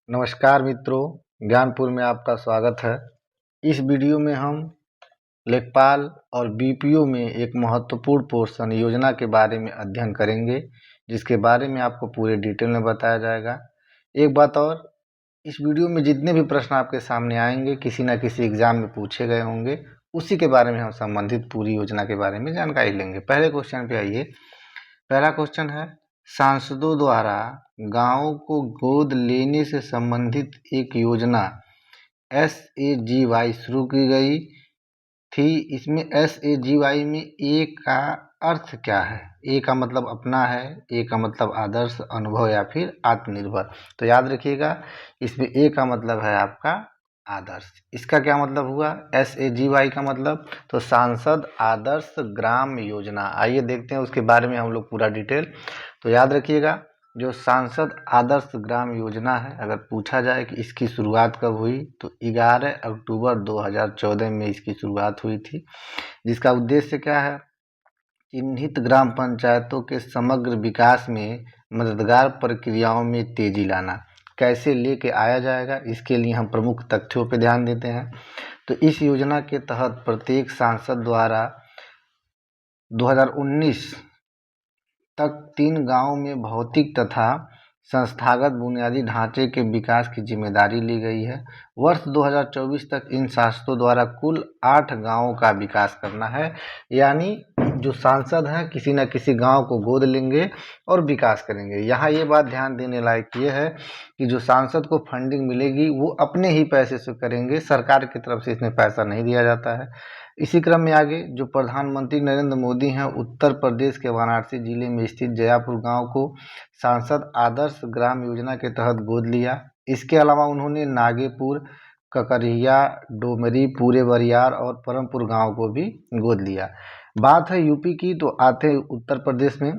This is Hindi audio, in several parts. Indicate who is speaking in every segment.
Speaker 1: नमस्कार मित्रों, ज्ञानपुर में आपका स्वागत है। इस वीडियो में हम लेखपाल और बीपीओ में एक महत्वपूर्ण पोर्शन योजना के बारे में अध्ययन करेंगे, जिसके बारे में आपको पूरे डिटेल में बताया जाएगा। एक बात और, इस वीडियो में जितने भी प्रश्न आपके सामने आएंगे किसी न किसी एग्जाम में पूछे गए होंगे, उसी के बारे में हम संबंधित पूरी योजना के बारे में जानकारी लेंगे। पहले क्वेश्चन पे आइए। पहला क्वेश्चन है, सांसदों द्वारा गांवों को गोद लेने से संबंधित एक योजना SAGY शुरू की गई थी। इसमें SAGY में ए का अर्थ क्या है? ए का मतलब अपना है, ए का मतलब आदर्श, अनुभव या फिर आत्मनिर्भर। तो याद रखिएगा, इसमें ए का मतलब है आपका आदर्श। इसका क्या मतलब हुआ? SAGY का मतलब तो सांसद आदर्श ग्राम योजना। आइए देखते हैं उसके बारे में हम लोग पूरा डिटेल। तो याद रखिएगा, जो सांसद आदर्श ग्राम योजना है, अगर पूछा जाए कि इसकी शुरुआत कब हुई तो 11 अक्टूबर 2014 में इसकी शुरुआत हुई थी। जिसका उद्देश्य क्या है? चिन्हित ग्राम पंचायतों के समग्र विकास में मददगार प्रक्रियाओं में तेजी लाना। कैसे लेके आया जाएगा, इसके लिए हम प्रमुख तथ्यों पर ध्यान देते हैं। तो इस योजना के तहत प्रत्येक सांसद द्वारा 2019 तक 3 गांवों में भौतिक तथा संस्थागत बुनियादी ढांचे के विकास की जिम्मेदारी ली गई है। वर्ष 2024 तक इन सांसदों द्वारा कुल 8 गांवों का विकास करना है। यानी जो सांसद हैं किसी न किसी गांव को गोद लेंगे और विकास करेंगे। यहाँ ये बात ध्यान देने लायक ये है कि जो सांसद को फंडिंग मिलेगी वो अपने ही पैसे से करेंगे, सरकार की तरफ से इसमें पैसा नहीं दिया जाता है। इसी क्रम में आगे जो प्रधानमंत्री नरेंद्र मोदी हैं, उत्तर प्रदेश के वाराणसी जिले में स्थित जयापुर गांव को सांसद आदर्श ग्राम योजना के तहत गोद लिया। इसके अलावा उन्होंने नागेपुर, ककरिया, डोमरी, पूरे बरियार और परमपुर गांव को भी गोद लिया। बात है यूपी की, तो आते हैं उत्तर प्रदेश में।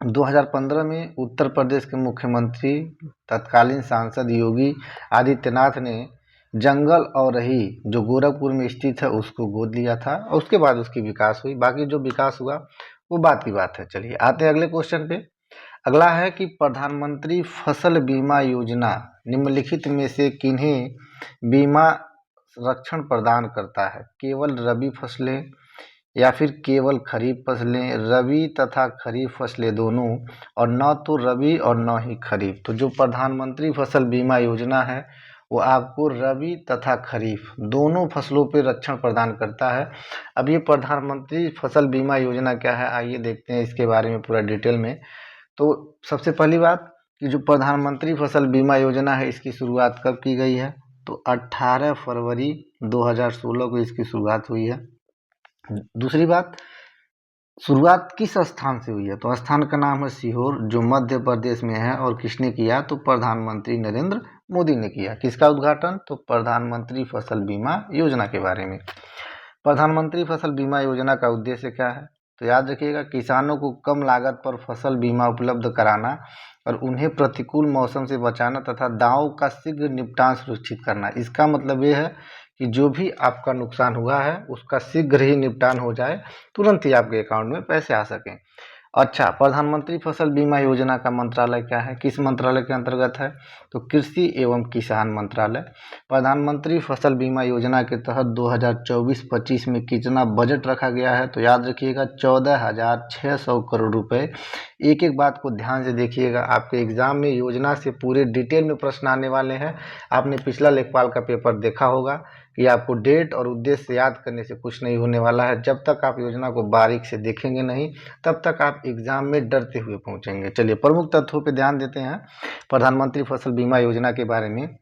Speaker 1: 2015 में उत्तर प्रदेश के मुख्यमंत्री तत्कालीन सांसद योगी आदित्यनाथ ने जंगल और रही जो गोरखपुर में स्थित है उसको गोद लिया था और उसके बाद उसकी विकास हुई। बाकी जो विकास हुआ वो बात की बात है। चलिए आते हैं अगले क्वेश्चन पे। अगला है कि प्रधानमंत्री फसल बीमा योजना निम्नलिखित में से किन्हें बीमा संरक्षण प्रदान करता है? केवल रबी फसलें या फिर केवल खरीफ फसलें, रबी तथा खरीफ फसलें दोनों, और न तो रबी और न ही खरीफ। तो जो प्रधानमंत्री फसल बीमा योजना है वो आपको रबी तथा खरीफ दोनों फसलों पर रक्षण प्रदान करता है। अब ये प्रधानमंत्री फसल बीमा योजना क्या है, आइए देखते हैं इसके बारे में पूरा डिटेल में। तो सबसे पहली बात कि जो प्रधानमंत्री फसल बीमा योजना है इसकी शुरुआत कब की गई है? तो 18 फरवरी 2016 को इसकी शुरुआत हुई है। दूसरी बात, शुरुआत किस स्थान से हुई है? तो स्थान का नाम है सीहोर, जो मध्य प्रदेश में है। और किसने किया? तो प्रधानमंत्री नरेंद्र मोदी ने किया। किसका उद्घाटन? तो प्रधानमंत्री फसल बीमा योजना के बारे में। प्रधानमंत्री फसल बीमा योजना का उद्देश्य क्या है? तो याद रखिएगा, किसानों को कम लागत पर फसल बीमा उपलब्ध कराना और उन्हें प्रतिकूल मौसम से बचाना तथा दावों का शीघ्र निपटान सुनिश्चित करना। इसका मतलब ये है कि जो भी आपका नुकसान हुआ है उसका शीघ्र ही निपटान हो जाए, तुरंत ही आपके अकाउंट में पैसे आ सकें। अच्छा, प्रधानमंत्री फसल बीमा योजना का मंत्रालय क्या है, किस मंत्रालय के अंतर्गत है? तो कृषि एवं किसान मंत्रालय। प्रधानमंत्री फसल बीमा योजना के तहत 2024-25 में कितना बजट रखा गया है? तो याद रखिएगा 14,600 करोड़ रुपए। एक एक बात को ध्यान से देखिएगा, आपके एग्जाम में योजना से पूरे डिटेल में प्रश्न आने वाले हैं। आपने पिछला लेखपाल का पेपर देखा होगा कि आपको डेट और उद्देश्य याद करने से कुछ नहीं होने वाला है। जब तक आप योजना को बारीक से देखेंगे नहीं, तब तक आप एग्जाम में डरते हुए पहुंचेंगे। चलिए प्रमुख तथ्यों पे ध्यान देते हैं प्रधानमंत्री फसल बीमा योजना के बारे में।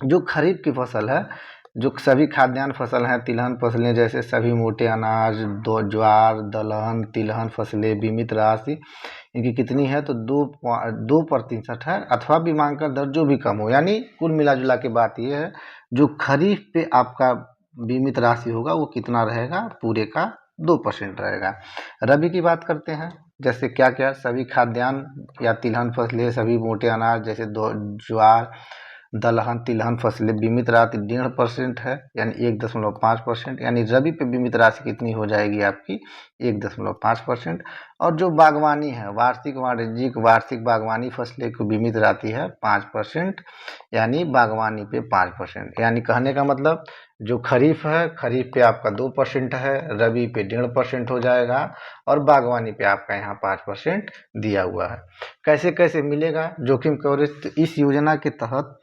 Speaker 1: जो खरीफ की फसल है, जो सभी खाद्यान्न फसल हैं, तिलहन फसलें जैसे सभी मोटे अनाज, ज्वार, दलहन, तिलहन फसलें, बीमित राशि इनकी कितनी है? तो 2% है, अथवा बीमांकन दर जो भी कम हो। यानी कुल मिला जुला के बात यह है, जो खरीफ पे आपका बीमित राशि होगा वो कितना रहेगा? पूरे का 2% रहेगा। रबी की बात करते हैं, जैसे क्या क्या? सभी खाद्यान्न या तिलहन फसलें, सभी मोटे अनाज जैसे ज्वार, दलहन तिलहन फसलें बीमित राशि 1.5% है, यानी 1.5%, यानी रबी पे बीमित राशि कितनी हो जाएगी आपकी 1.5%। और जो बागवानी है, वार्षिक वाणिज्यिक वार्षिक बागवानी फसलें की बीमित राशि है 5%, यानी बागवानी पे 5%। यानी कहने का मतलब जो खरीफ है, खरीफ पे आपका 2% है, रबी पे 1.5% हो जाएगा, और बागवानी पे आपका यहाँ 5% दिया हुआ है। कैसे कैसे मिलेगा जोखिम कवरेज? तो इस योजना के तहत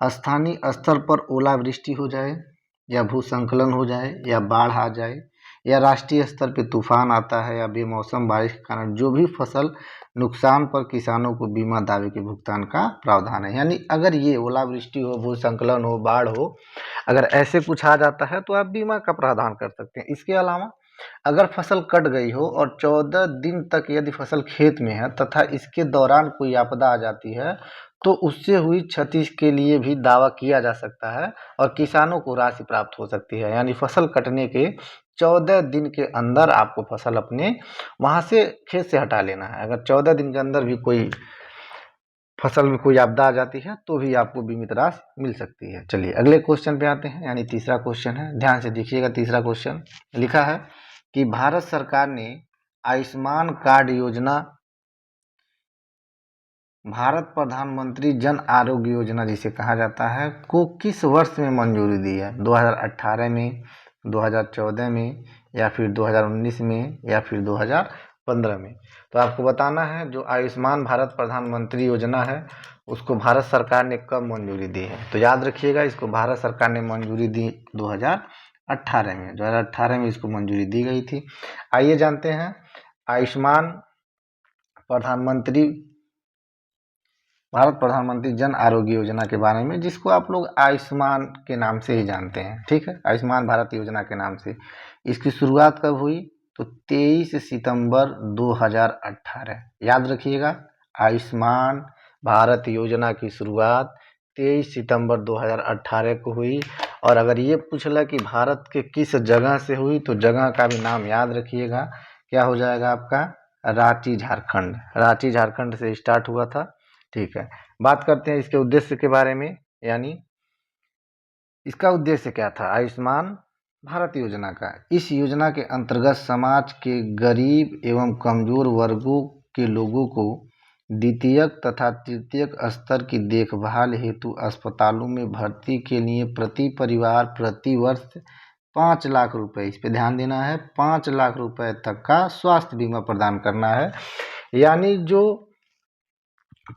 Speaker 1: स्थानीय स्तर पर ओलावृष्टि हो जाए, या भूस्खलन हो जाए, या बाढ़ आ जाए, या राष्ट्रीय स्तर पे तूफान आता है, या बेमौसम बारिश के कारण जो भी फसल नुकसान पर किसानों को बीमा दावे के भुगतान का प्रावधान है। यानी अगर ये ओलावृष्टि हो, भूस्खलन हो, बाढ़ हो, अगर ऐसे कुछ आ जाता है तो आप बीमा का प्रावधान कर सकते हैं। इसके अलावा अगर फसल कट गई हो और 14 दिन तक यदि फसल खेत में है तथा इसके दौरान कोई आपदा आ जाती है, तो उससे हुई क्षति के लिए भी दावा किया जा सकता है और किसानों को राशि प्राप्त हो सकती है। यानी फसल कटने के 14 दिन के अंदर आपको फसल अपने वहाँ से खेत से हटा लेना है। अगर 14 दिन के अंदर भी कोई फसल में कोई आपदा आ जाती है तो भी आपको बीमित राशि मिल सकती है। चलिए अगले क्वेश्चन पे आते हैं, यानी तीसरा क्वेश्चन है। ध्यान से देखिएगा, तीसरा क्वेश्चन लिखा है कि भारत सरकार ने आयुष्मान कार्ड योजना, भारत प्रधानमंत्री जन आरोग्य योजना जिसे कहा जाता है, को किस वर्ष में मंजूरी दी है? 2018 में, 2014 में, या फिर 2019 में, या फिर 2015 में? तो आपको बताना है जो आयुष्मान भारत प्रधानमंत्री योजना है उसको भारत सरकार ने कब मंजूरी दी है। तो याद रखिएगा, इसको भारत सरकार ने मंजूरी दी 2018 में। 2018 में इसको मंजूरी दी गई थी। आइए जानते हैं आयुष्मान प्रधानमंत्री भारत प्रधानमंत्री जन आरोग्य योजना के बारे में, जिसको आप लोग आयुष्मान के नाम से ही जानते हैं। ठीक है, आयुष्मान भारत योजना के नाम से। इसकी शुरुआत कब हुई? तो 23 सितंबर 2018। याद रखिएगा, आयुष्मान भारत योजना की शुरुआत 23 सितंबर 2018 को हुई। और अगर ये पूछला कि भारत के किस जगह से हुई, तो जगह का भी नाम याद रखिएगा। क्या हो जाएगा आपका? रांची झारखंड। रांची झारखंड से स्टार्ट हुआ था। ठीक है, बात करते हैं इसके उद्देश्य के बारे में, यानी इसका उद्देश्य क्या था आयुष्मान भारत योजना का। इस योजना के अंतर्गत समाज के गरीब एवं कमजोर वर्गों के लोगों को द्वितीयक तथा तृतीयक स्तर की देखभाल हेतु अस्पतालों में भर्ती के लिए प्रति परिवार प्रति वर्ष 5 लाख रुपए, इस पे ध्यान देना है, 5 लाख रुपए तक का स्वास्थ्य बीमा प्रदान करना है। यानी जो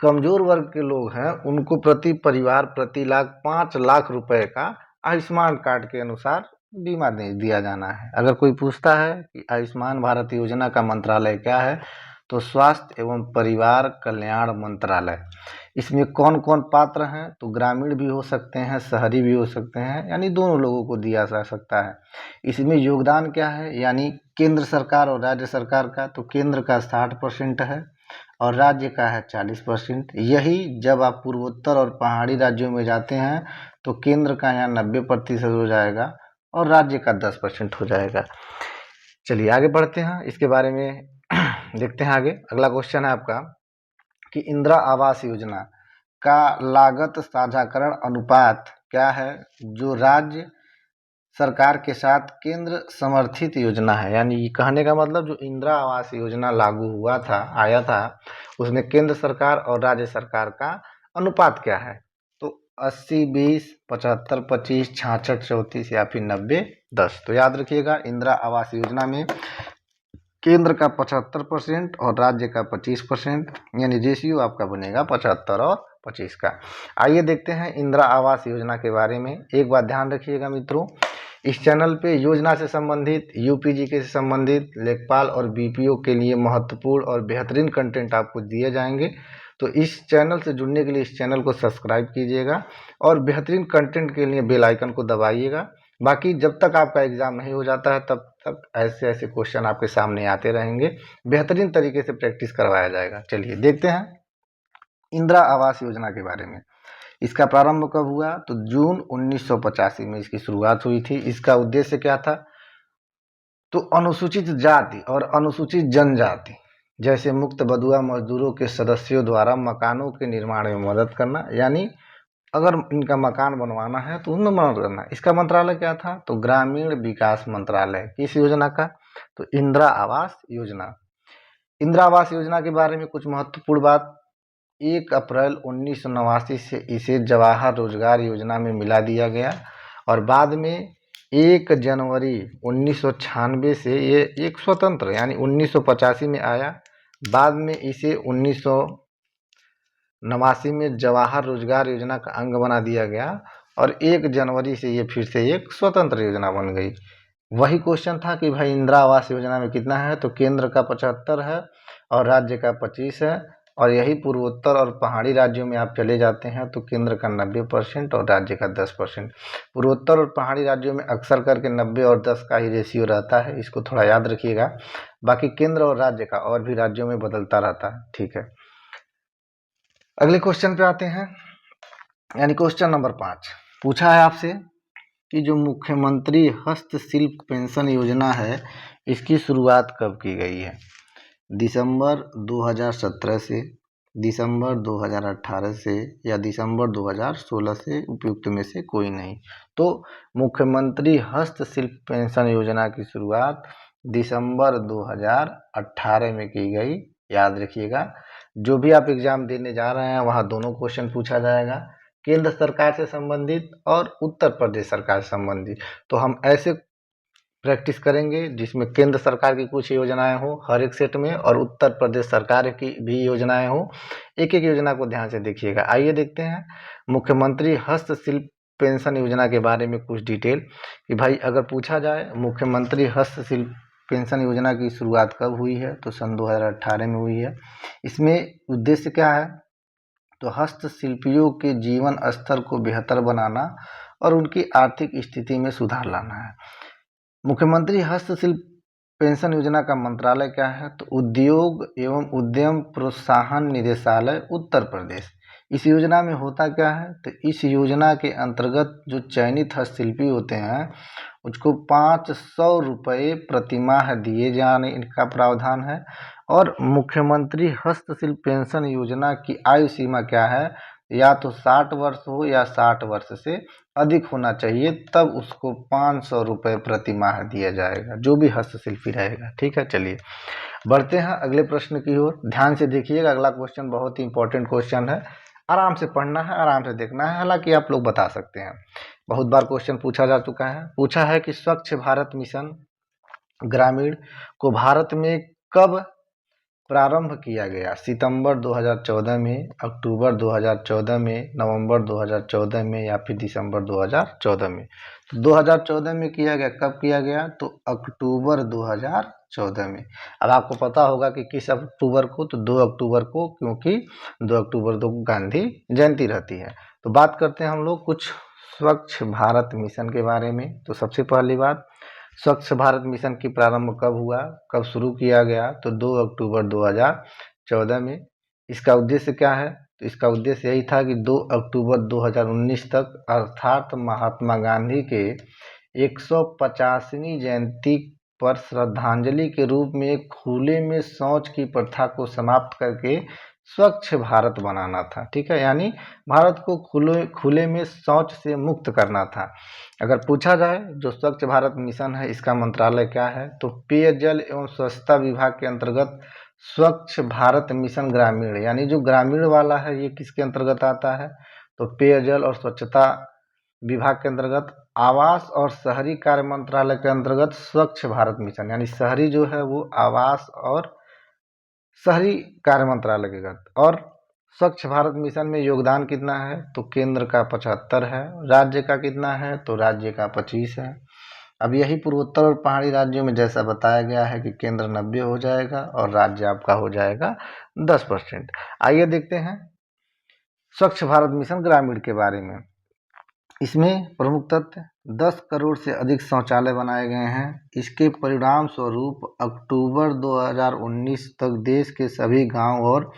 Speaker 1: कमजोर वर्ग के लोग हैं उनको प्रति परिवार प्रति लाख 5 लाख रुपए का आयुष्मान कार्ड के अनुसार बीमा दिया जाना है। अगर कोई पूछता है कि आयुष्मान भारत योजना का मंत्रालय क्या है, तो स्वास्थ्य एवं परिवार कल्याण मंत्रालय। इसमें कौन कौन पात्र हैं? तो ग्रामीण भी हो सकते हैं, शहरी भी हो सकते हैं, यानी दोनों लोगों को दिया जा सकता है। इसमें योगदान क्या है? यानी केंद्र सरकार और राज्य सरकार का, तो केंद्र का 60% है और राज्य का है 40%। यही जब आप पूर्वोत्तर और पहाड़ी राज्यों में जाते हैं तो केंद्र का यहाँ 90% हो जाएगा और राज्य का 10% हो जाएगा। चलिए आगे बढ़ते हैं, इसके बारे में देखते हैं आगे। अगला क्वेश्चन है आपका कि इंदिरा आवास योजना का लागत साझाकरण अनुपात क्या है, जो राज्य सरकार के साथ केंद्र समर्थित योजना है। यानी कहने का मतलब जो इंदिरा आवास योजना लागू हुआ था, आया था, उसमें केंद्र सरकार और राज्य सरकार का अनुपात क्या है? तो 80-20, 75-25, 66-34 या फिर 90-10। तो याद रखिएगा, इंदिरा आवास योजना में केंद्र का 75% और राज्य का 25%, यानी रेशियो आपका बनेगा 75 और 25 का। आइए देखते हैं इंदिरा आवास योजना के बारे में। एक बात ध्यान रखिएगा मित्रों, इस चैनल पे योजना से संबंधित, यूपीजीके से संबंधित, लेखपाल और बीपीओ के लिए महत्वपूर्ण और बेहतरीन कंटेंट आपको दिए जाएंगे। तो इस चैनल से जुड़ने के लिए इस चैनल को सब्सक्राइब कीजिएगा और बेहतरीन कंटेंट के लिए बेल आइकन को दबाइएगा। बाकी जब तक आपका एग्ज़ाम नहीं हो जाता है तब तक ऐसे ऐसे क्वेश्चन आपके सामने आते रहेंगे, बेहतरीन तरीके से प्रैक्टिस करवाया जाएगा। चलिए देखते हैं इंदिरा आवास योजना के बारे में। इसका प्रारंभ कब हुआ? तो जून 1985 में इसकी शुरुआत हुई थी। इसका उद्देश्य क्या था? तो अनुसूचित जाति और अनुसूचित जनजाति जैसे मुक्त बधुआ मजदूरों के सदस्यों द्वारा मकानों के निर्माण में मदद करना, यानी अगर इनका मकान बनवाना है तो उनमें मदद करना। इसका मंत्रालय क्या था? तो ग्रामीण विकास मंत्रालय। किस योजना का? तो इंदिरा आवास योजना। इंदिरा आवास योजना के बारे में कुछ महत्वपूर्ण बात। 1 अप्रैल 1989 से इसे जवाहर रोजगार योजना में मिला दिया गया और बाद में 1 जनवरी 1996 से ये एक स्वतंत्र यानी 1985 में आया। बाद में इसे 1989 में जवाहर रोजगार योजना का अंग बना दिया गया और 1 जनवरी से ये फिर से एक स्वतंत्र योजना बन गई। वही क्वेश्चन था कि भाई इंदिरा आवास योजना में कितना है? तो केंद्र का 75 है और राज्य का 25 है। और यही पूर्वोत्तर और पहाड़ी राज्यों में आप चले जाते हैं तो केंद्र का 90% और राज्य का 10%। पूर्वोत्तर और पहाड़ी राज्यों में अक्सर करके 90 और 10 का ही रेशियो रहता है, इसको थोड़ा याद रखिएगा। बाकी केंद्र और राज्य का और भी राज्यों में बदलता रहता है। ठीक है, अगले क्वेश्चन पे आते हैं, यानी क्वेश्चन नंबर 5 पूछा है आपसे कि जो मुख्यमंत्री हस्तशिल्प पेंशन योजना है इसकी शुरुआत कब की गई है? दिसंबर 2017 से, दिसंबर 2018 से या दिसंबर 2016 से, उपयुक्त में से कोई नहीं। तो मुख्यमंत्री हस्तशिल्प पेंशन योजना की शुरुआत दिसंबर 2018 में की गई। याद रखिएगा, जो भी आप एग्जाम देने जा रहे हैं वहाँ दोनों क्वेश्चन पूछा जाएगा, केंद्र सरकार से संबंधित और उत्तर प्रदेश सरकार से संबंधित। तो हम ऐसे प्रैक्टिस करेंगे जिसमें केंद्र सरकार की कुछ योजनाएं हो हर एक सेट में और उत्तर प्रदेश सरकार की भी योजनाएं हो। एक एक योजना को ध्यान से देखिएगा। आइए देखते हैं मुख्यमंत्री हस्तशिल्प पेंशन योजना के बारे में कुछ डिटेल कि भाई अगर पूछा जाए मुख्यमंत्री हस्तशिल्प पेंशन योजना की शुरुआत कब हुई है? तो सन 2018 में हुई है। इसमें उद्देश्य क्या है? तो हस्तशिल्पियों के जीवन स्तर को बेहतर बनाना और उनकी आर्थिक स्थिति में सुधार लाना है। मुख्यमंत्री हस्तशिल्प पेंशन योजना का मंत्रालय क्या है? तो उद्योग एवं उद्यम प्रोत्साहन निदेशालय, उत्तर प्रदेश। इस योजना में होता क्या है? तो इस योजना के अंतर्गत जो चयनित हस्तशिल्पी होते हैं उसको 500 रुपये प्रतिमाह दिए जाने इनका प्रावधान है। और मुख्यमंत्री हस्तशिल्प पेंशन योजना की आयु सीमा क्या है? या तो 60 वर्ष हो या 60 वर्ष से अधिक होना चाहिए, तब उसको 500 रुपये प्रति माह दिया जाएगा, जो भी हस्तशिल्पी रहेगा। ठीक है, चलिए बढ़ते हैं अगले प्रश्न की ओर। ध्यान से देखिएगा, अगला क्वेश्चन बहुत ही इंपॉर्टेंट क्वेश्चन है, आराम से पढ़ना है, आराम से देखना है। हालांकि आप लोग बता सकते हैं, बहुत बार क्वेश्चन पूछा जा चुका है। पूछा है कि स्वच्छ भारत मिशन ग्रामीण को भारत में कब प्रारंभ किया गया? सितंबर 2014 में, अक्टूबर 2014 में, नवंबर 2014 में या फिर दिसंबर 2014 में? तो 2014 में किया गया। कब किया गया? तो अक्टूबर 2014 में। अब आपको पता होगा कि किस अक्टूबर को? तो 2 अक्टूबर को, क्योंकि 2 अक्टूबर को गांधी जयंती रहती है। तो बात करते हैं हम लोग कुछ स्वच्छ भारत मिशन के बारे में। तो सबसे पहली बात, स्वच्छ भारत मिशन की प्रारंभ कब हुआ, कब शुरू किया गया? तो 2 अक्टूबर 2014 में। इसका उद्देश्य क्या है? तो इसका उद्देश्य यही था कि 2 अक्टूबर 2019 तक, अर्थात महात्मा गांधी के 150वीं जयंती पर श्रद्धांजलि के रूप में खुले में शौच की प्रथा को समाप्त करके स्वच्छ भारत बनाना था। ठीक है, यानी भारत को खुले में शौच से मुक्त करना था। अगर पूछा जाए जो स्वच्छ भारत मिशन है इसका मंत्रालय क्या है? तो पेयजल एवं स्वच्छता विभाग के अंतर्गत स्वच्छ भारत मिशन ग्रामीण, यानी जो ग्रामीण वाला है ये किसके अंतर्गत आता है? तो पेयजल और स्वच्छता विभाग के अंतर्गत। आवास और शहरी कार्य मंत्रालय के अंतर्गत स्वच्छ भारत मिशन, यानी शहरी जो है वो आवास और शहरी कार्य मंत्रालय के अंतर्गत। और स्वच्छ भारत मिशन में योगदान कितना है? तो केंद्र का 75 है, राज्य का कितना है? तो राज्य का 25 है। अब यही पूर्वोत्तर और पहाड़ी राज्यों में जैसा बताया गया है कि केंद्र 90 हो जाएगा और राज्य आपका हो जाएगा 10%। आइए देखते हैं स्वच्छ भारत मिशन ग्रामीण के बारे में। इसमें प्रमुख तथ्य, 10 करोड़ से अधिक शौचालय बनाए गए हैं। इसके परिणाम स्वरूप अक्टूबर 2019 तक देश के सभी गांव और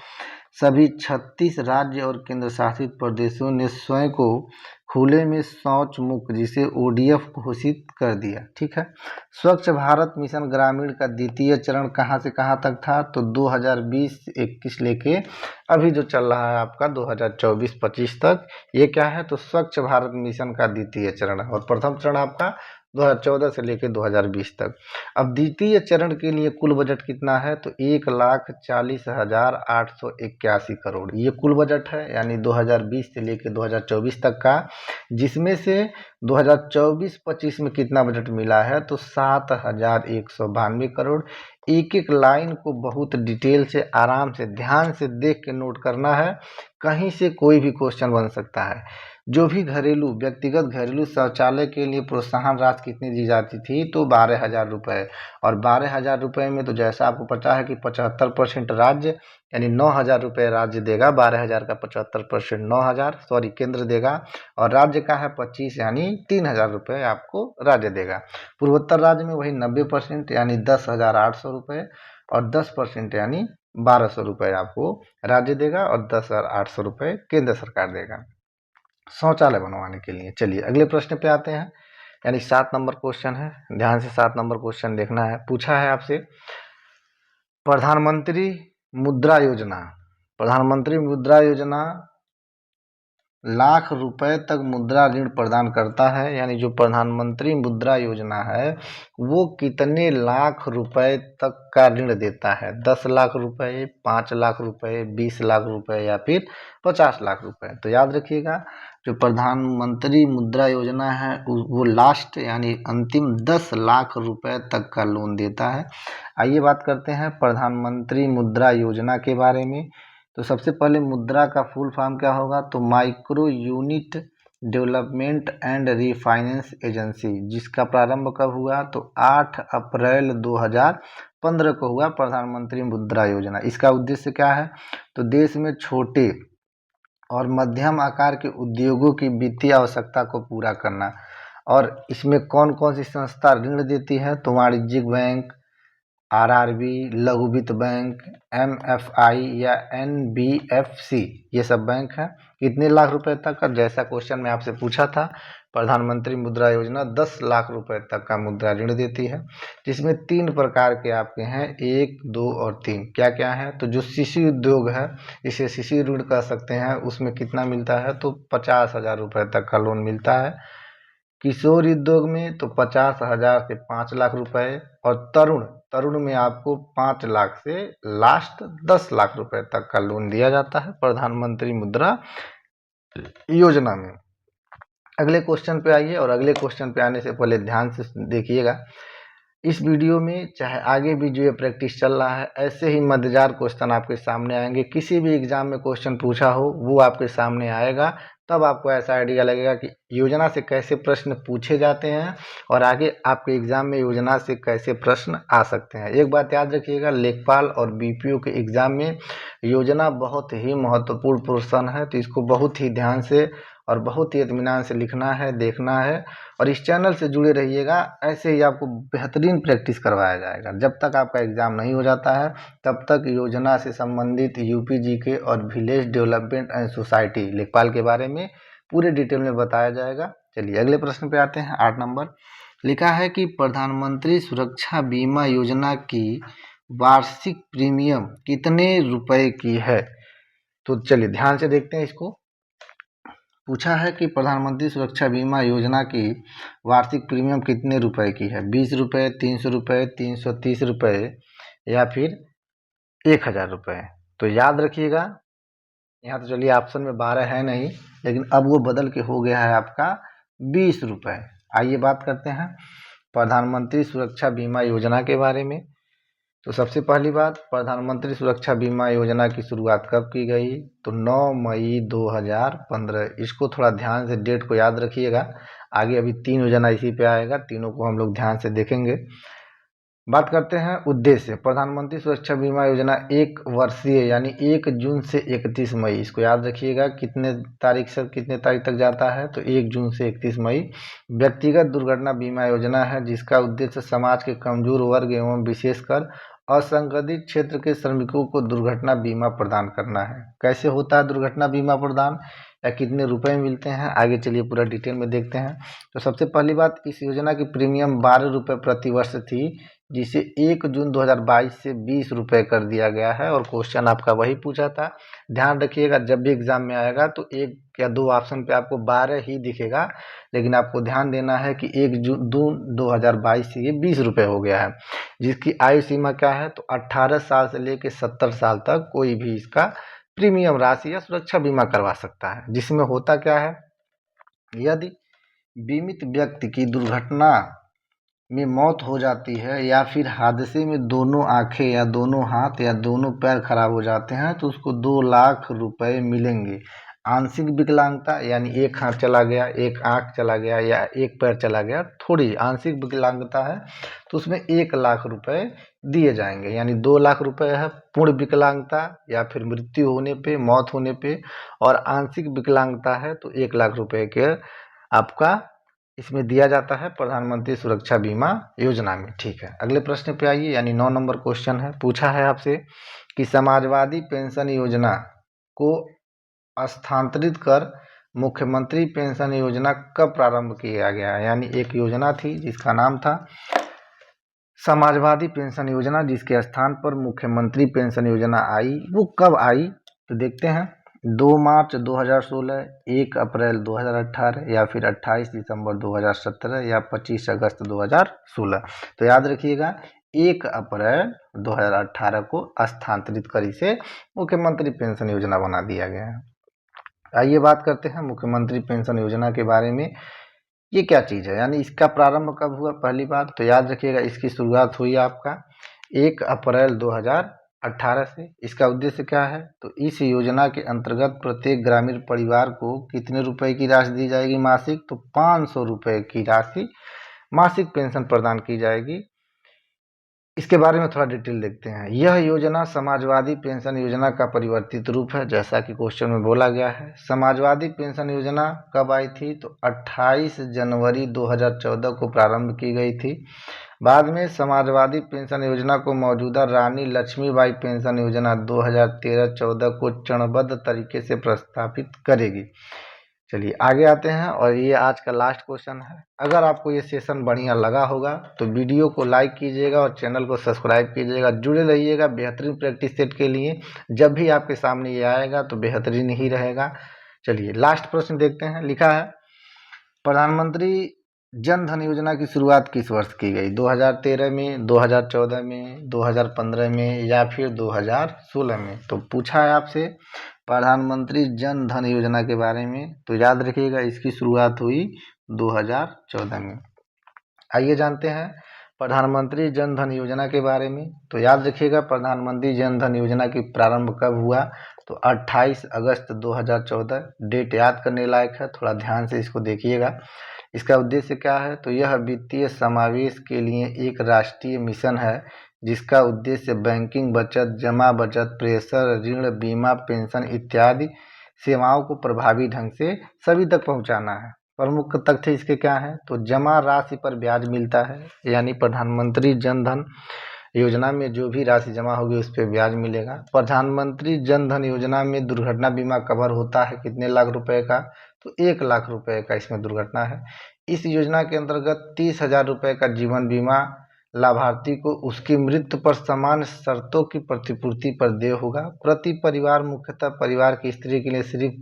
Speaker 1: सभी 36 राज्य और केंद्र शासित प्रदेशों ने स्वयं को खुले में शौच मुक्त जिसे ODF घोषित कर दिया। ठीक है। स्वच्छ भारत मिशन ग्रामीण का द्वितीय चरण कहाँ से कहाँ तक था? तो 2020-21 लेके अभी जो चल रहा है आपका 2024-25 तक, ये क्या है? तो स्वच्छ भारत मिशन का द्वितीय चरण है। और प्रथम चरण आपका 2014 से लेकर 2020 तक। अब द्वितीय चरण के लिए कुल बजट कितना है? तो 1,40,881 करोड़ ये कुल बजट है, यानी 2020 से लेकर 2024 तक का, जिसमें से 2024-25 में कितना बजट मिला है? तो 7,192 करोड़। एक एक लाइन को बहुत डिटेल से, आराम से, ध्यान से देख के नोट करना है, कहीं से कोई भी क्वेश्चन बन सकता है। जो भी व्यक्तिगत घरेलू शौचालय के लिए प्रोत्साहन राशि कितनी दी जाती थी? तो 12,000 रुपये। और 12,000 रुपये में तो जैसा आपको पता है कि 75% राज्य यानी 9,000 रुपये राज्य देगा। 12,000 का 75% 9,000 सॉरी केंद्र देगा, और राज्य का है 25 यानी 3,000 रुपये आपको राज्य देगा। पूर्वोत्तर राज्य में वही 90% यानी 10,800 रुपये, और 10% यानी 1,200 रुपये आपको राज्य देगा, और 10,800 रुपये केंद्र सरकार देगा शौचालय बनवाने के लिए। चलिए अगले प्रश्न पे आते हैं, यानी 7 नंबर क्वेश्चन है। ध्यान से 7 नंबर क्वेश्चन देखना है। पूछा है आपसे प्रधानमंत्री मुद्रा योजना। प्रधानमंत्री मुद्रा योजना लाख रुपए तक मुद्रा ऋण प्रदान करता है, यानी जो प्रधानमंत्री मुद्रा योजना है वो कितने लाख रुपए तक का ऋण देता है? 10 लाख रुपए, 5 लाख रुपए, 20 लाख रुपए या फिर 50 लाख रुपए? तो याद रखिएगा, जो प्रधानमंत्री मुद्रा योजना है वो लास्ट यानी अंतिम 10 लाख रुपए तक का लोन देता है। आइए बात करते हैं प्रधानमंत्री मुद्रा योजना के बारे में। तो सबसे पहले मुद्रा का फुल फॉर्म क्या होगा? तो micro unit development and refinance agency, जिसका प्रारंभ कब हुआ? तो 8 अप्रैल 2015 को हुआ प्रधानमंत्री मुद्रा योजना। इसका उद्देश्य क्या है? तो देश में छोटे और मध्यम आकार के उद्योगों की वित्तीय आवश्यकता को पूरा करना। और इसमें कौन कौन सी संस्था ऋण देती है? तो वाणिज्यिक बैंक, RRB, लघु वित्त बैंक, MFI या NBFC, ये सब बैंक हैं। कितने लाख रुपए तक का? जैसा क्वेश्चन में आपसे पूछा था, प्रधानमंत्री मुद्रा योजना 10 लाख रुपए तक का मुद्रा ऋण देती है, जिसमें 3 प्रकार के आपके हैं, 1, 2 और 3। क्या क्या है? तो जो शिशु उद्योग है, इसे शिशु ऋण कह सकते हैं, उसमें कितना मिलता है? तो 50,000 रुपये तक का लोन मिलता है। किशोर उद्योग में तो 50,000 से 5 लाख रुपए, और तरुण में आपको 5 लाख से लास्ट 10 लाख रुपए तक का लोन दिया जाता है प्रधानमंत्री मुद्रा योजना में। अगले क्वेश्चन पे आइए, और अगले क्वेश्चन पे आने से पहले ध्यान से देखिएगा, इस वीडियो में चाहे आगे भी जो ये प्रैक्टिस चल रहा है, ऐसे ही मजेदार क्वेश्चन आपके सामने आएंगे। किसी भी एग्जाम में क्वेश्चन पूछा हो वो आपके सामने आएगा, तब आपको ऐसा आइडिया लगेगा कि योजना से कैसे प्रश्न पूछे जाते हैं और आगे आपके एग्जाम में योजना से कैसे प्रश्न आ सकते हैं। एक बात याद रखिएगा, लेखपाल और BPO के एग्जाम में योजना बहुत ही महत्वपूर्ण पोर्शन है, तो इसको बहुत ही ध्यान से और बहुत ही इत्मीनान से लिखना है, देखना है। और इस चैनल से जुड़े रहिएगा, ऐसे ही आपको बेहतरीन प्रैक्टिस करवाया जाएगा। जब तक आपका एग्ज़ाम नहीं हो जाता है तब तक योजना से संबंधित UPGK और विलेज डेवलपमेंट एंड सोसाइटी लेखपाल के बारे में पूरे डिटेल में बताया जाएगा। चलिए अगले प्रश्न पे आते हैं। 8 नंबर लिखा है कि प्रधानमंत्री सुरक्षा बीमा योजना की वार्षिक प्रीमियम कितने रुपए की है? तो चलिए ध्यान से देखते हैं इसको। पूछा है कि प्रधानमंत्री सुरक्षा बीमा योजना की वार्षिक प्रीमियम कितने रुपए की है? 20 रुपये, 300 रुपये, 330 रुपये या फिर 1,000 रुपये? तो याद रखिएगा, यहाँ तो चलिए ऑप्शन में 12 है नहीं, लेकिन अब वो बदल के हो गया है आपका 20 रुपये। आइए बात करते हैं प्रधानमंत्री सुरक्षा बीमा योजना के बारे में। तो सबसे पहली बात, प्रधानमंत्री सुरक्षा बीमा योजना की शुरुआत कब की गई? तो 9 मई 2015। इसको थोड़ा ध्यान से डेट को याद रखिएगा, आगे अभी 3 योजना इसी पे आएगा, तीनों को हम लोग ध्यान से देखेंगे। बात करते हैं उद्देश्य। प्रधानमंत्री सुरक्षा बीमा योजना 1 वर्षीय यानी 1 जून से 31 मई, इसको याद रखिएगा कितने तारीख से कितने तारीख तक जाता है? तो 1 जून से 31 मई। व्यक्तिगत दुर्घटना बीमा योजना है, जिसका उद्देश्य समाज के कमजोर वर्ग एवं विशेषकर असंगठित क्षेत्र के श्रमिकों को दुर्घटना बीमा प्रदान करना है। कैसे होता है दुर्घटना बीमा प्रदान या कितने रुपए मिलते हैं, आगे चलिए पूरा डिटेल में देखते हैं। तो सबसे पहली बात, इस योजना की प्रीमियम 12 रुपये प्रति वर्ष थी, जिसे 1 जून 2022 से 20 रुपये कर दिया गया है। और क्वेश्चन आपका वही पूछा था। ध्यान रखिएगा, जब भी एग्जाम में आएगा तो 1 या 2 ऑप्शन पे आपको 12 ही दिखेगा, लेकिन आपको ध्यान देना है कि 1 जून 2022 से ये 20 रुपये हो गया है। जिसकी आयु सीमा क्या है, तो 18 साल से लेकर 70 साल तक कोई भी इसका प्रीमियम राशि या सुरक्षा बीमा करवा सकता है। जिसमें होता क्या है, यदि बीमित व्यक्ति की दुर्घटना में मौत हो जाती है या फिर हादसे में दोनों आंखें या दोनों हाथ या दोनों पैर खराब हो जाते हैं तो उसको 2 लाख रुपए मिलेंगे। आंशिक विकलांगता यानी एक हाथ चला गया, एक आंख चला गया या एक पैर चला गया, थोड़ी आंशिक विकलांगता है तो उसमें 1 लाख रुपए दिए जाएंगे। यानी 2 लाख रुपए है पूर्ण विकलांगता या फिर मृत्यु होने पे, मौत होने पे, और आंशिक विकलांगता है तो 1 लाख रुपए के आपका इसमें दिया जाता है प्रधानमंत्री सुरक्षा बीमा योजना में। ठीक है, अगले प्रश्न पे आइए। यानी 9 नंबर क्वेश्चन है, पूछा है आपसे कि समाजवादी पेंशन योजना को स्थानांतरित कर मुख्यमंत्री पेंशन योजना कब प्रारंभ किया गया। यानी एक योजना थी जिसका नाम था समाजवादी पेंशन योजना, जिसके स्थान पर मुख्यमंत्री पेंशन योजना आई। वो कब आई तो देखते हैं, 2 मार्च 2016, 1 अप्रैल 2018 या फिर 28 दिसंबर 2017 या 25 अगस्त 2016। तो याद रखिएगा 1 अप्रैल 2018 को स्थानांतरित कर इसे मुख्यमंत्री पेंशन योजना बना दिया गया है। आइए बात करते हैं मुख्यमंत्री पेंशन योजना के बारे में। ये क्या चीज़ है, यानी इसका प्रारंभ कब हुआ। पहली बात तो याद रखिएगा, इसकी शुरुआत हुई आपका 1 अप्रैल 2018 से। इसका उद्देश्य क्या है, तो इस योजना के अंतर्गत प्रत्येक ग्रामीण परिवार को कितने रुपए की राशि दी जाएगी मासिक, तो 500 रुपये की राशि मासिक पेंशन प्रदान की जाएगी। इसके बारे में थोड़ा डिटेल देखते हैं। यह योजना समाजवादी पेंशन योजना का परिवर्तित रूप है, जैसा कि क्वेश्चन में बोला गया है। समाजवादी पेंशन योजना कब आई थी, तो 28 जनवरी 2014 को प्रारंभ की गई थी। बाद में समाजवादी पेंशन योजना को मौजूदा रानी लक्ष्मीबाई पेंशन योजना 2013-14 को चरणबद्ध तरीके से प्रस्तावित करेगी। चलिए आगे आते हैं, और ये आज का लास्ट क्वेश्चन है। अगर आपको ये सेशन बढ़िया लगा होगा तो वीडियो को लाइक कीजिएगा और चैनल को सब्सक्राइब कीजिएगा। जुड़े रहिएगा बेहतरीन प्रैक्टिस सेट के लिए। जब भी आपके सामने ये आएगा तो बेहतरीन ही रहेगा। चलिए लास्ट प्रश्न देखते हैं। लिखा है, प्रधानमंत्री जन धन योजना की शुरुआत किस वर्ष की गई। 2013 में, 2014 में, 2015 में या फिर 2016 में। तो पूछा है आपसे प्रधानमंत्री जन धन योजना के बारे में, तो याद रखिएगा इसकी शुरुआत हुई 2014 में। आइए जानते हैं प्रधानमंत्री जन धन योजना के बारे में। तो याद रखिएगा प्रधानमंत्री जन धन योजना की प्रारंभ कब हुआ, तो 28 अगस्त 2014। डेट याद करने लायक है, थोड़ा ध्यान से इसको देखिएगा। इसका उद्देश्य क्या है, तो यह वित्तीय समावेश के लिए एक राष्ट्रीय मिशन है जिसका उद्देश्य बैंकिंग, बचत, जमा बचत, प्रेषण, ऋण, बीमा, पेंशन इत्यादि सेवाओं को प्रभावी ढंग से सभी तक पहुंचाना है। प्रमुख तथ्य इसके क्या हैं, तो जमा राशि पर ब्याज मिलता है। यानी प्रधानमंत्री जन धन योजना में जो भी राशि जमा होगी उस पर ब्याज मिलेगा। प्रधानमंत्री जन धन योजना में दुर्घटना बीमा कवर होता है कितने लाख रुपए का, तो 1 लाख रुपए का इसमें दुर्घटना है। इस योजना के अंतर्गत 30,000 रुपये का जीवन बीमा लाभार्थी को उसकी मृत्यु पर समान शर्तों की प्रतिपूर्ति पर देय होगा। प्रति परिवार, मुख्यतः परिवार की स्त्री के लिए सिर्फ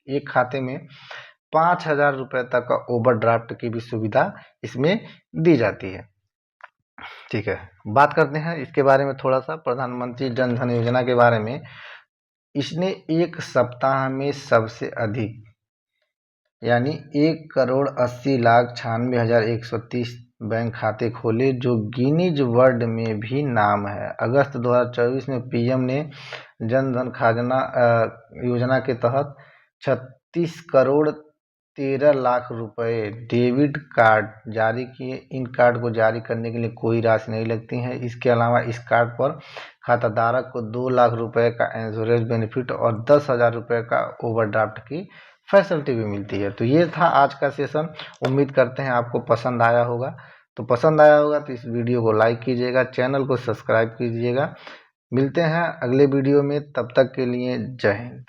Speaker 1: एक खाते में 5,000 रुपये तक का ओवरड्राफ्ट की भी सुविधा इसमें दी जाती है। ठीक है, बात करते हैं इसके बारे में थोड़ा सा, प्रधानमंत्री जन धन योजना के बारे में। इसने 1 सप्ताह में सबसे अधिक यानी 1,80,96,130 बैंक खाते खोले, जो गिनीज वर्ल्ड में भी नाम है। अगस्त 2024 में पीएम ने जन धन खाजना योजना के तहत 36 करोड़ 13 लाख रुपए डेबिट कार्ड जारी किए। इन कार्ड को जारी करने के लिए कोई राशि नहीं लगती है। इसके अलावा इस कार्ड पर खाताधारक को 2 लाख रुपए का इंश्योरेंस बेनिफिट और 10,000 रुपये का ओवरड्राफ्ट की फैसिलिटी भी मिलती है। तो ये था आज का सेशन। उम्मीद करते हैं आपको पसंद आया होगा। तो पसंद आया होगा तो इस वीडियो को लाइक कीजिएगा, चैनल को सब्सक्राइब कीजिएगा। मिलते हैं अगले वीडियो में, तब तक के लिए जय हिंद।